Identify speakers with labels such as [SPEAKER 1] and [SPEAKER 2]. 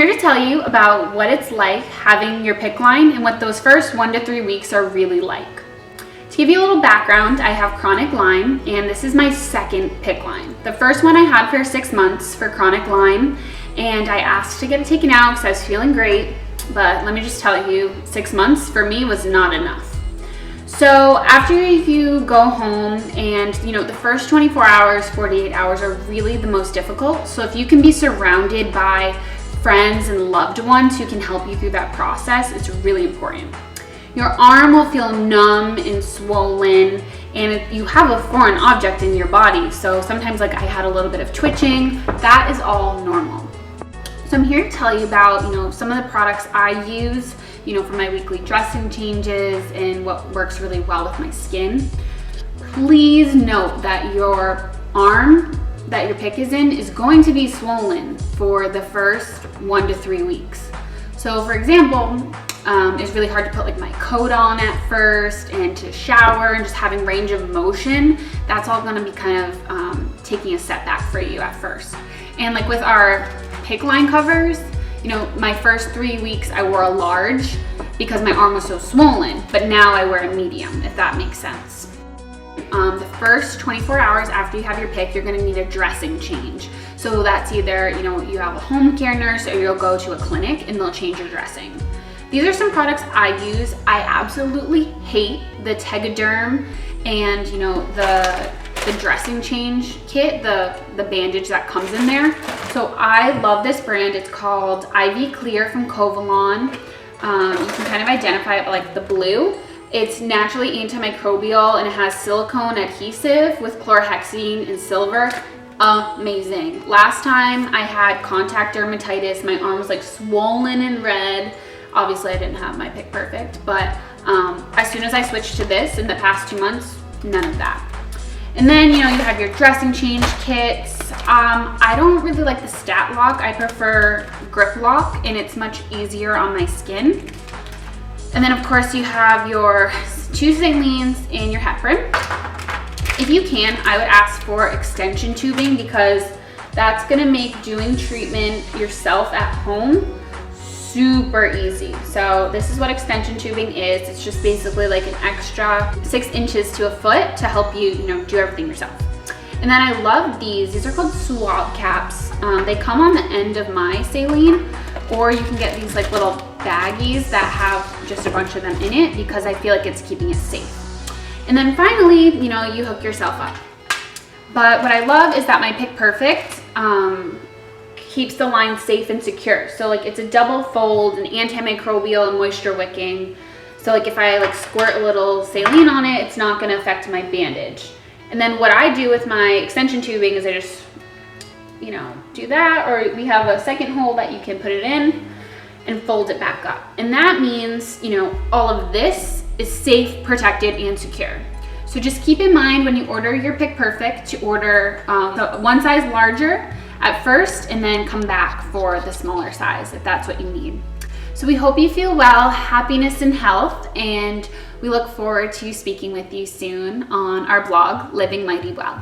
[SPEAKER 1] here to tell you about what it's like having your PICC line and what those first 1 to 3 weeks are really like. To give you a little background, I have chronic Lyme, and this is my second PICC line. The first one I had for 6 months for chronic Lyme, and I asked to get it taken out because I was feeling great, but let me just tell you, 6 months for me was not enough. So after you go home and the first 24 hours, 48 hours are really the most difficult. So if you can be surrounded by friends and loved ones who can help you through that process, it's really important. Your arm will feel numb and swollen, and you have a foreign object in your body. So sometimes I had a little bit of twitching. That is all normal. So I'm here to tell you about some of the products I use for my weekly dressing changes and what works really well with my skin. Please note that your arm that your PICC is in is going to be swollen for the first 1 to 3 weeks. So for example, it's really hard to put my coat on at first and to shower and just having range of motion. That's all gonna be kind of taking a setback for you at first. And with our PICC line covers, my first 3 weeks I wore a large because my arm was so swollen, but now I wear a medium, if that makes sense. The first 24 hours after you have your PICC, you're gonna need a dressing change. So that's either, you have a home care nurse or you'll go to a clinic and they'll change your dressing. These are some products I use. I absolutely hate the Tegaderm and the dressing change kit, the bandage that comes in there. So I love this brand. It's called IV Clear from Covalon. You can kind of identify it by the blue. It's naturally antimicrobial and it has silicone adhesive with chlorhexidine and silver. Amazing. Last time I had contact dermatitis, my arm was swollen and red. Obviously I didn't have my PICC Perfect, but as soon as I switched to this in the past 2 months, none of that. And then, you have your dressing change kits. I don't really like the Stat Lock. I prefer Grip Lock, and it's much easier on my skin. And then, of course, you have your 2 salines and your heparin. If you can, I would ask for extension tubing because that's going to make doing treatment yourself at home super easy. So this is what extension tubing is. It's just basically an extra 6 inches to a foot to help you, do everything yourself. And then I love these. These are called swab caps. They come on the end of my saline, or you can get these little baggies that have just a bunch of them in it because I feel it's keeping it safe. And then finally, you hook yourself up. But what I love is that my PICC Perfect keeps the line safe and secure. So it's a double fold and antimicrobial and moisture wicking. So if I squirt a little saline on it, it's not gonna affect my bandage. And then what I do with my extension tubing is I just, do that, or we have a second hole that you can put it in and fold it back up. And that means, all of this is safe, protected, and secure. So just keep in mind when you order your PICC Perfect to order the 1 size larger at first and then come back for the smaller size if that's what you need. So we hope you feel well, happiness and health, and we look forward to speaking with you soon on our blog, Living Mighty Well.